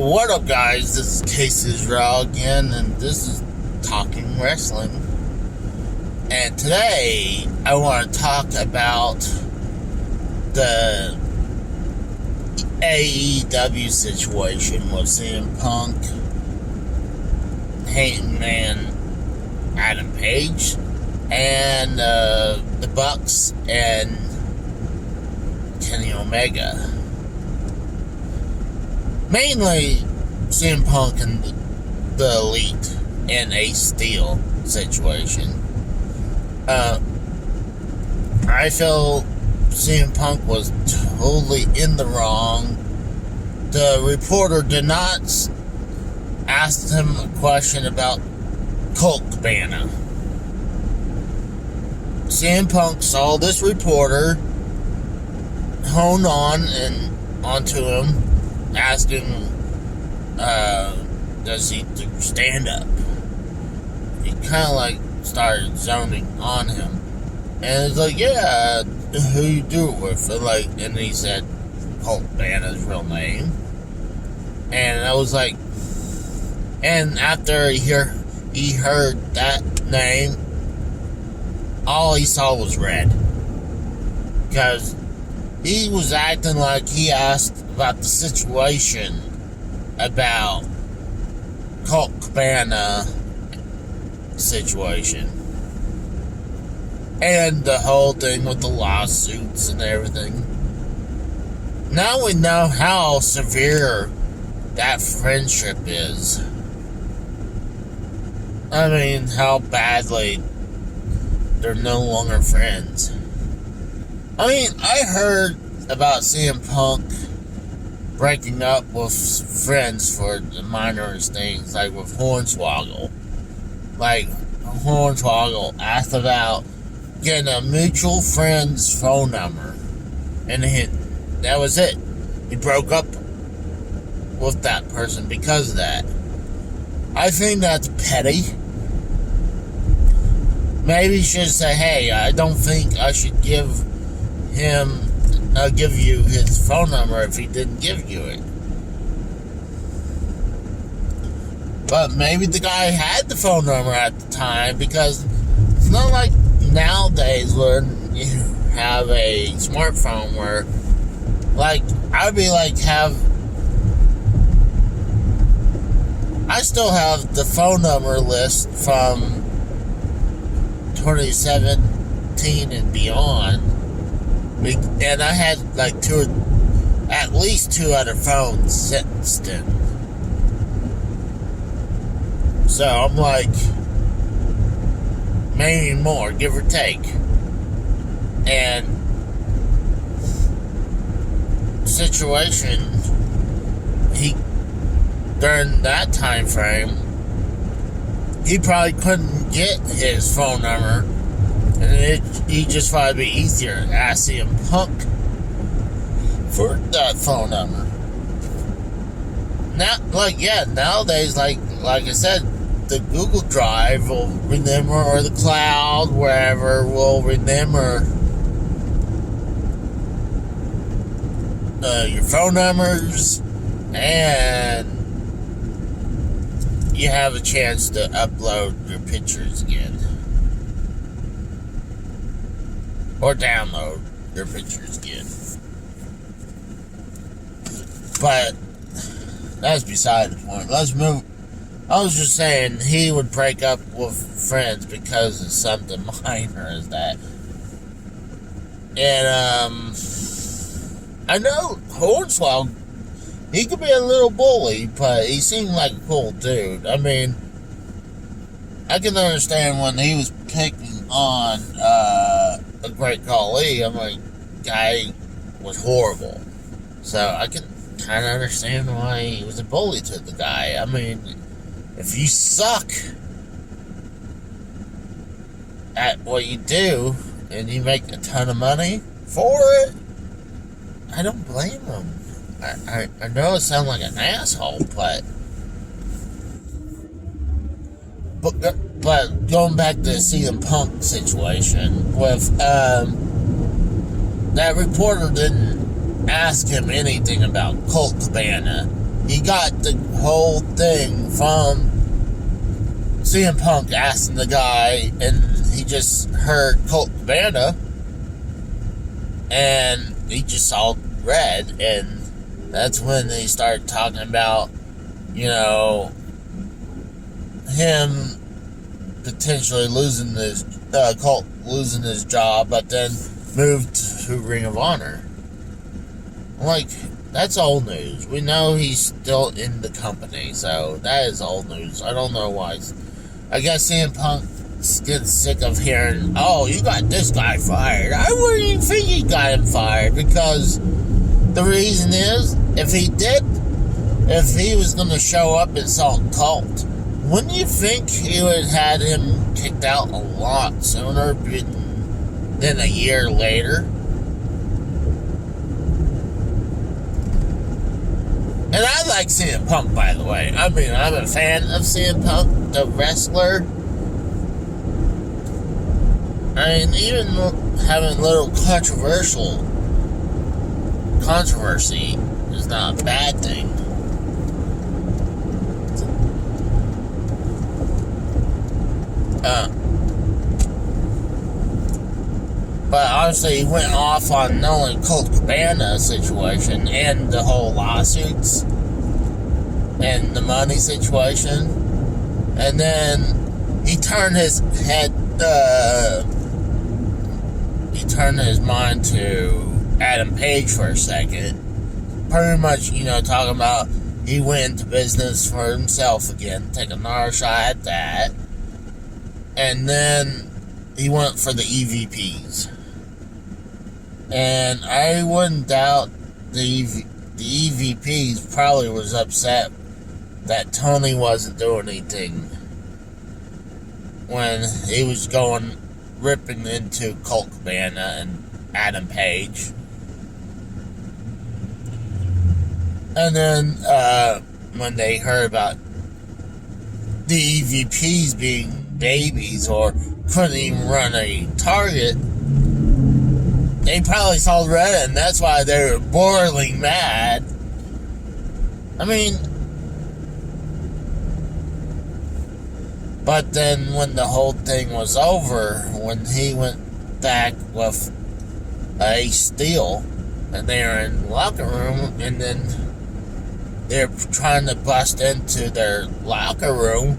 What up, guys? This is Case Israel again, and this is Talking Wrestling. And today, I want to talk about the AEW situation with CM Punk, Hangman Adam Page, and the Bucks and Kenny Omega. Mainly CM Punk and the Elite and Ace Steel situation. I feel CM Punk was totally in the wrong. The reporter did not ask him a question about Colt Cabana. CM Punk saw this reporter hone onto him, asking, does he do stand-up? He kind of like started zoning on him. And it's like, yeah, who you do it with? And he said Colt Cabana's real name. And I was like, and after he heard that name, all he saw was red. Because he was acting like he asked about the situation about Colt Cabana situation. And the whole thing with the lawsuits and everything. Now we know how severe that friendship is. I mean, how badly they're no longer friends. I mean, I heard about CM Punk breaking up with friends for the minorest things, like with Hornswoggle. Like, Hornswoggle asked about getting a mutual friend's phone number, and that was it. He broke up with that person because of that. I think that's petty. Maybe he should say, hey, I don't think I should give you his phone number if he didn't give you it. But maybe the guy had the phone number at the time, because it's not like nowadays when you have a smartphone where, I still have the phone number list from 2017 and beyond. And I had at least two other phones since then. So I'm like, maybe more, give or take. And situation, during that time frame, he probably couldn't get his phone number. And he just thought it'd be easier to ask CM Punk for that phone number. Nowadays, like I said, the Google Drive will remember, or the cloud, wherever, will remember your phone numbers, and you have a chance to upload your pictures again. Or download your pictures again. But that's beside the point. Let's move. I was just saying he would break up with friends because of something minor as that. And I know Hornswoggle, he could be a little bully, but he seemed like a cool dude. I mean, I can understand when he was picking on the Great Khali. I'm like, guy was horrible. So I can kind of understand why he was a bully to the guy. I mean, if you suck at what you do and you make a ton of money for it, I don't blame him. I know it sounds like an asshole, but going back to the CM Punk situation with that reporter didn't ask him anything about Colt Cabana. he got the whole thing from CM Punk asking the guy, and he just heard Colt Cabana, and he just saw red, and that's when they started talking about, him potentially losing his Colt losing his job, but then moved to Ring of Honor. Like, that's old news. We know he's still in the company, so that is old news. I don't know why. I guess CM Punk gets sick of hearing, oh, you got this guy fired. I wouldn't even think he got him fired, because the reason is, if he was going to show up and saw Colt, wouldn't you think he would have had him kicked out a lot sooner than a year later? And I like CM Punk, by the way. I mean, I'm a fan of CM Punk, the wrestler. I mean, even having a little controversy is not a bad thing. But honestly, he went off on not only Colt Cabana situation and the whole lawsuits and the money situation, and then he turned his mind to Adam Page for a second. Pretty much, talking about he went into business for himself again, take another shot at that. And then he went for the EVPs. And I wouldn't doubt the EVPs probably was upset that Tony wasn't doing anything when he was ripping into Colt Cabana and Adam Page. And then when they heard about the EVPs being babies or couldn't even run a target, they probably saw red, and that's why they were boiling mad. I mean, but then when the whole thing was over, when he went back with Ace Steel, and they were in the locker room, and then they're trying to bust into their locker room,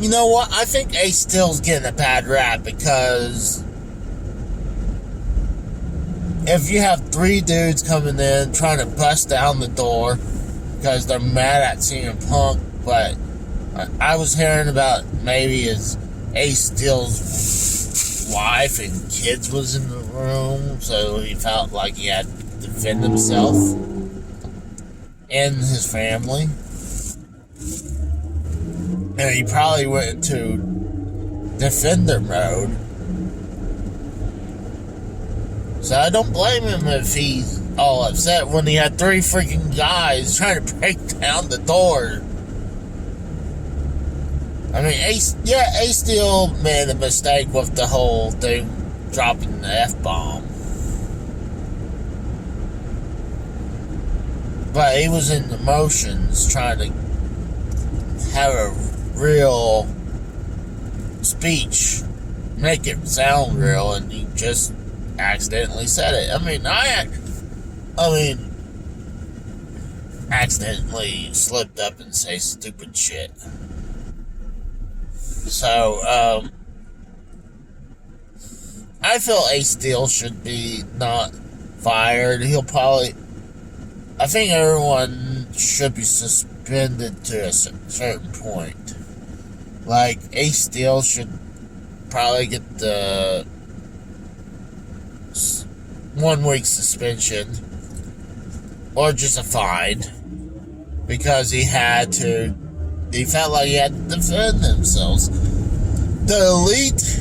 you know what? I think Ace Steel's getting a bad rap, because if you have three dudes coming in trying to bust down the door because they're mad at CM Punk, but I was hearing about maybe his Ace Steel's wife and kids was in the room, so he felt like he had to defend himself and his family. And he probably went into defender mode. So I don't blame him if he's all upset when he had three freaking guys trying to break down the door. I mean, Ace Steel made a mistake with the whole thing, dropping the F-bomb. But he was in emotions, trying to have a real speech, make it sound real, and he just accidentally said it. I mean, accidentally slipped up and say stupid shit. So, I feel Ace Steel should be not fired. I think everyone should be suspended to a certain point. Like, Ace Steel should probably get the 1 week suspension, or just a fine, because he felt like he had to defend themselves. The Elite,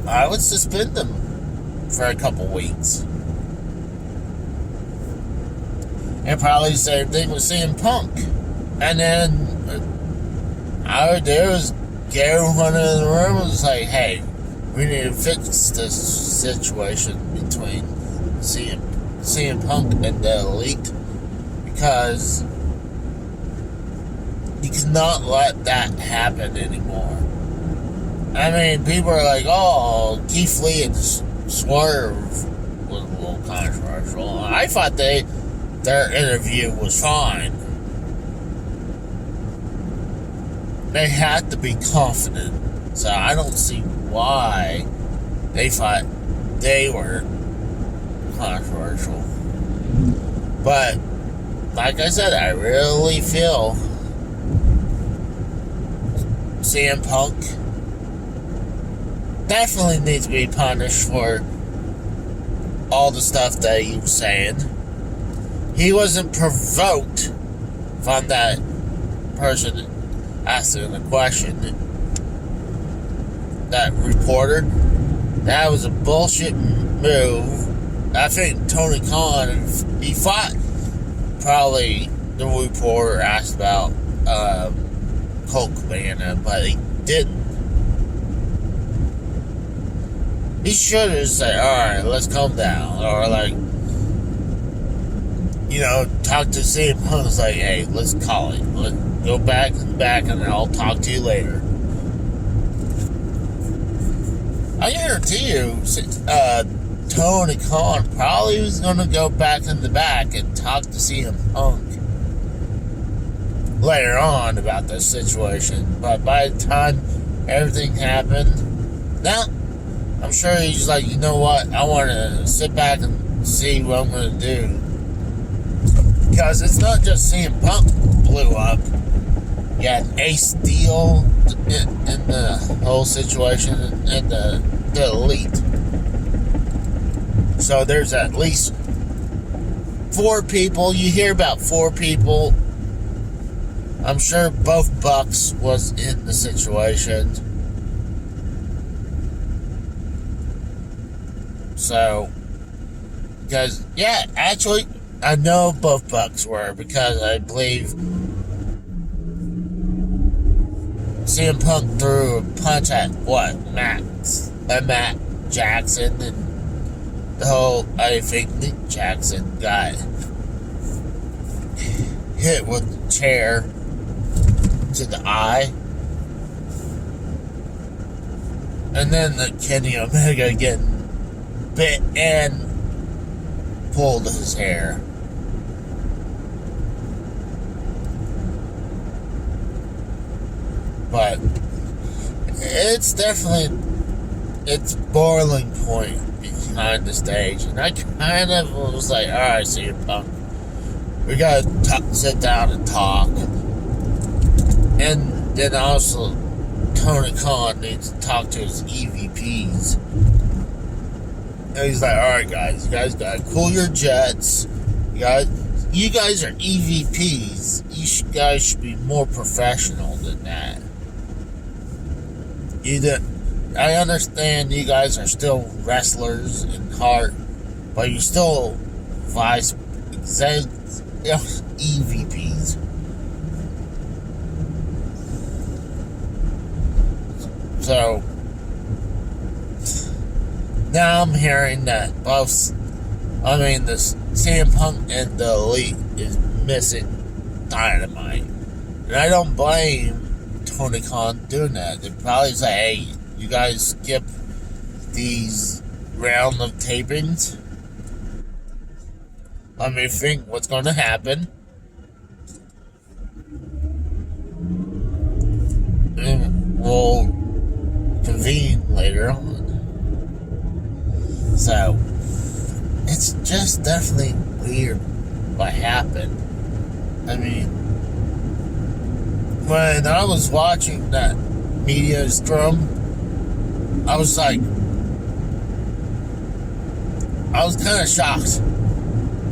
I would suspend them for a couple weeks. And probably the same thing with CM Punk. And then I would do is get everyone in the room and say, hey, we need to fix this situation between CM CM Punk and the Elite, because you cannot let that happen anymore. I mean, people are like, oh, Keith Lee and Swerve was a little controversial. I thought their interview was fine. They had to be confident, so I don't see why they thought they were controversial. But like I said, I really feel CM Punk definitely needs to be punished for all the stuff that he was saying. He wasn't provoked from that person asking the question. That reporter, that was a bullshit move. I think Tony Khan, he fought probably the reporter asked about Colt Cabana, but he didn't. He should have said, alright, let's calm down. Or like, talk to CM Punk. It's like, hey, let's call it. Let's go back and I'll talk to you later. I guarantee you, Tony Khan probably was going to go back in the back and talk to CM Punk later on about this situation. But by the time everything happened, now I'm sure he's like, you know what? I want to sit back and see what I'm going to do. Because it's not just CM Punk blew up. You had Ace Steel in the whole situation and the Elite. So there's at least 4 people. You hear about 4 people. I'm sure both Bucks was in the situation. So, because, yeah, actually, I know both Bucks were, because I believe CM Punk threw a punch at, Matt Jackson, and the whole, I think Nick Jackson got hit with the chair to the eye. And then the Kenny Omega getting bit and pulled his hair. But it's definitely boiling point behind the stage, and I kind of was like, alright, CM Punk, we gotta sit down and talk. And then also Tony Khan needs to talk to his EVPs. And he's like, alright guys, you guys gotta cool your jets. You guys are EVPs. You guys should be more professional than that. I understand you guys are still wrestlers in heart, but you're still EVPs. So now I'm hearing that the CM Punk and the Elite is missing Dynamite. And I don't blame Tony Khan doing that. They probably say, hey, you guys skip these round of tapings. Let me think what's going to happen. And we'll convene later on. So, it's just definitely weird what happened. I mean, when I was watching that media scrum, I was kind of shocked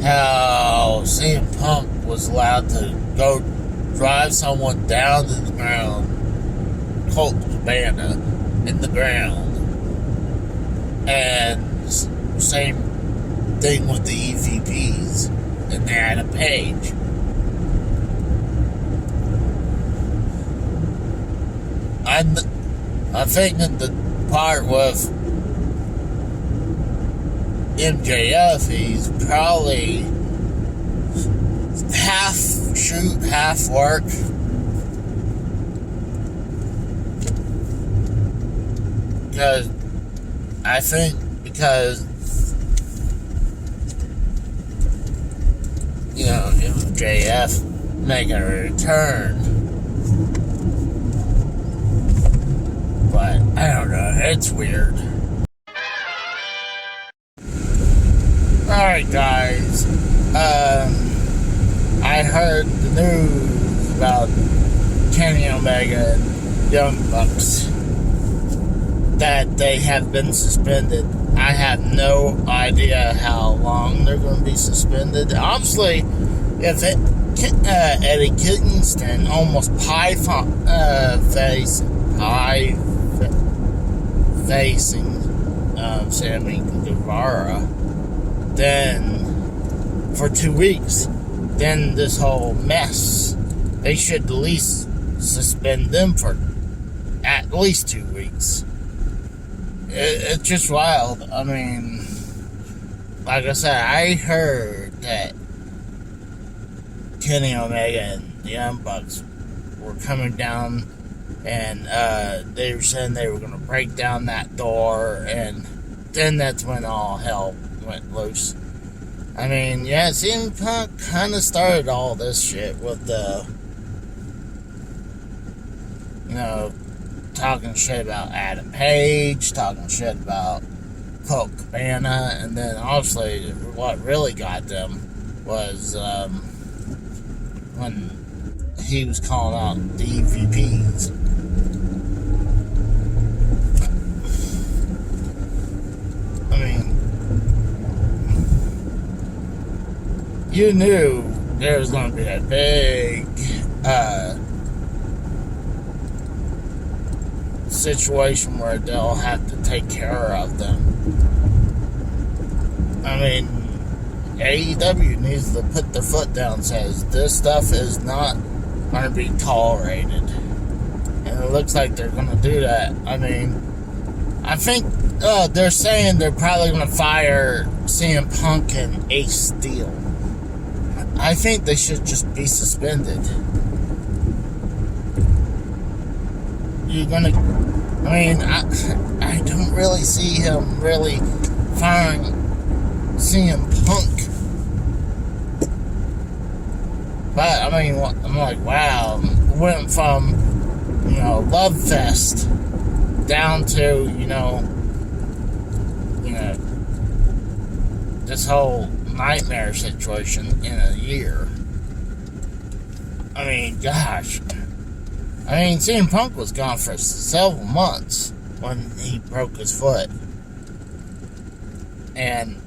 how CM Punk was allowed to go drive someone down to the ground, Colt Cabana, in the ground. And same thing with the EVPs and they had a page. I'm thinking the part with MJF, he's probably half shoot, half work. Because I think because MJF making a return, but I don't know, it's weird. Alright guys, I heard the news about Kenny Omega and Young Bucks, that they have been suspended. I have no idea how long they're going to be suspended. Honestly, if Eddie Kingston almost facing Sammy Guevara, then for 2 weeks, then this whole mess, they should at least suspend them for at least 2 weeks. It's just wild. I mean, like I said, I heard that Kenny Omega and the Young Bucks were coming down, and they were saying they were going to break down that door, and then that's when all hell went loose. I mean, yeah, CM Punk kind of started all this shit with the, talking shit about Adam Page, talking shit about Colt Cabana, and then obviously what really got them was when he was calling out the EVPs. I mean, you knew there was going to be a big situation where they'll have to take care of them. I mean, AEW needs to put their foot down and says this stuff is not going to be tolerated. And it looks like they're going to do that. I mean, I think they're saying they're probably going to fire CM Punk and Ace Steel. I think they should just be suspended. You're gonna, I don't really see him really firing CM Punk. But, I'm like, wow, went from, Love Fest down to, this whole nightmare situation in a year. I mean, gosh. CM Punk was gone for several months when he broke his foot. And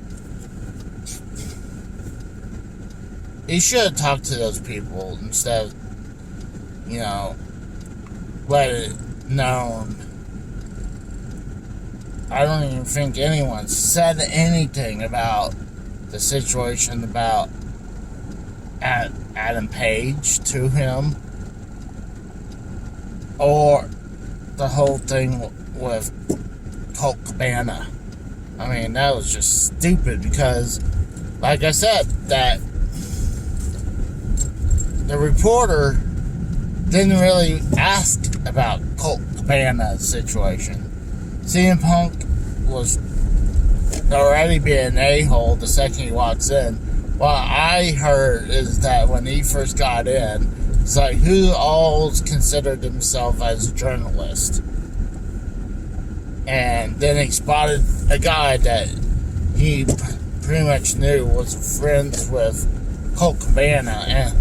he should have talked to those people instead of, let it known. I don't even think anyone said anything about the situation about Adam Page to him, or the whole thing with Colt Cabana. That was just stupid because, like I said, that the reporter didn't really ask about Colt Cabana's situation. CM Punk was already being an a-hole the second he walks in. What I heard is that when he first got in, it's like, who all considered himself as a journalist? And then he spotted a guy that he pretty much knew was friends with Colt Cabana.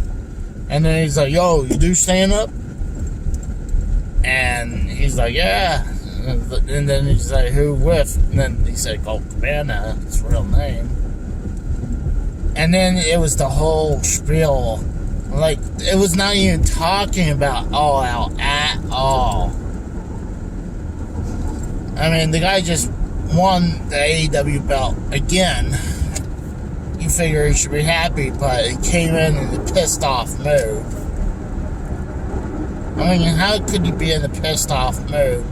And then he's like, yo, you do stand-up? And he's like, yeah. And then he's like, who with? And then he said Colt Cabana, his real name. And then it was the whole spiel. Like, it was not even talking about All Out at all. The guy just won the AEW belt again. You figure he should be happy, but he came in a pissed off mood. How could you be in a pissed off mood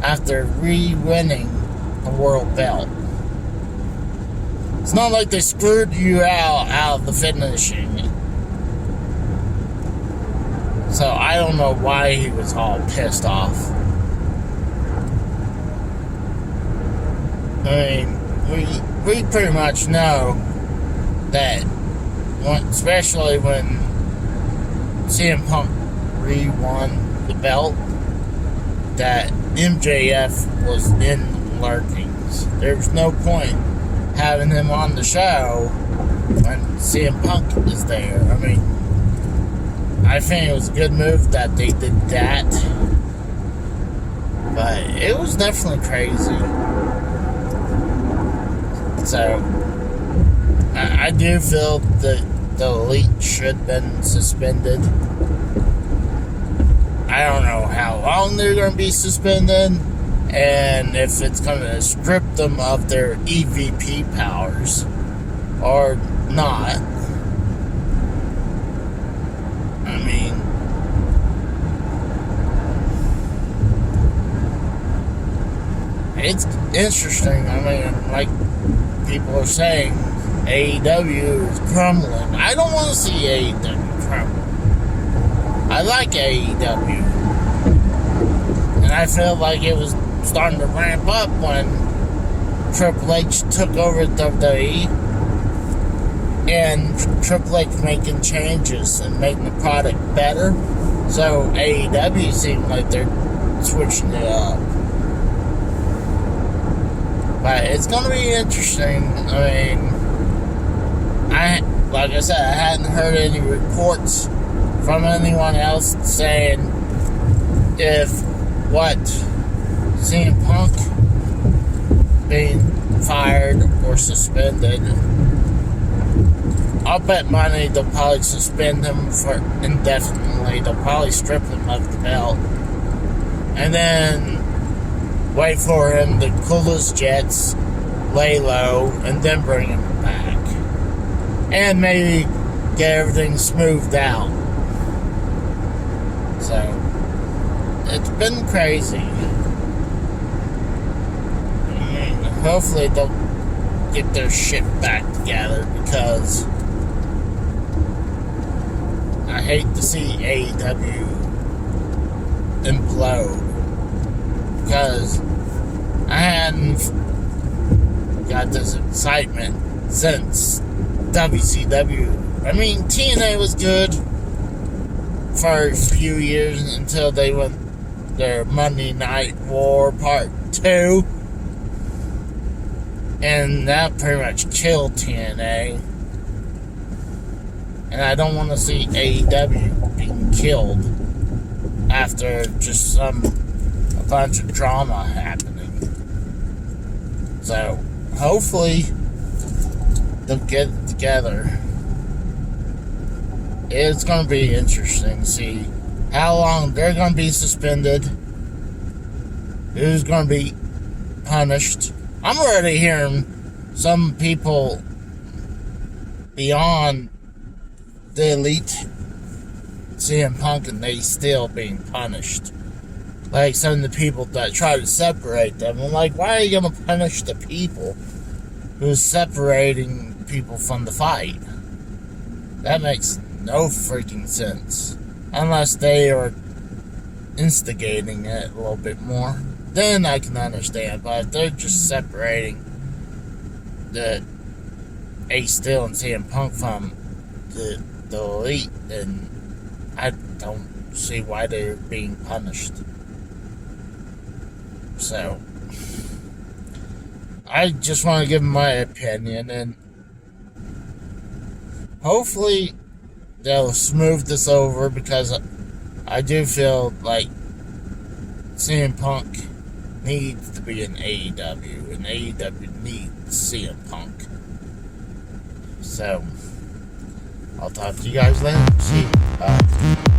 after re-winning a world belt? It's not like they screwed you out of the finishing. So I don't know why he was all pissed off. I mean, we pretty much know that, especially when CM Punk re-won the belt, that MJF was in lurkings. There was no point having him on the show when CM Punk is there. I mean, I think it was a good move that they did that, but it was definitely crazy. So I do feel that the Elite should have been suspended. I don't know how long they're going to be suspended, and if it's going to strip them of their EVP powers or not. I mean, it's interesting. I mean, like people are saying, AEW is crumbling. I don't want to see AEW crumble. I like AEW. And I feel like it was starting to ramp up when Triple H took over WWE. And Triple H making changes and making the product better. So AEW seemed like they're switching it up. But it's going to be interesting. I mean, like I said, I hadn't heard any reports from anyone else saying if what CM Punk being fired or suspended. I'll bet money they'll probably suspend him for indefinitely. They'll probably strip him of the belt. And then wait for him to cool his jets, lay low, and then bring him back. And maybe get everything smoothed out. So, it's been crazy. I mean, hopefully they'll get their shit back together, because I hate to see AEW implode, because I hadn't got this excitement since WCW. I mean, TNA was good for a few years until they went their Monday Night War Part 2, and that pretty much killed TNA. And I don't want to see AEW being killed after just a bunch of drama happening. So, hopefully, they'll get it together. It's going to be interesting to see how long they're going to be suspended, who's going to be punished. I'm already hearing some people beyond the Elite CM Punk and they still being punished. Like some of the people that try to separate them. I'm like, why are you going to punish the people who's separating people from the fight? That makes no freaking sense. Unless they are instigating it a little bit more, then I can understand. But if they're just separating the Ace Steel and CM Punk from the Elite, then I don't see why they're being punished. So, I just want to give my opinion, and hopefully they'll smooth this over, because I do feel like CM Punk needs to be in AEW, and AEW needs CM Punk. So, I'll talk to you guys later. See you. Bye.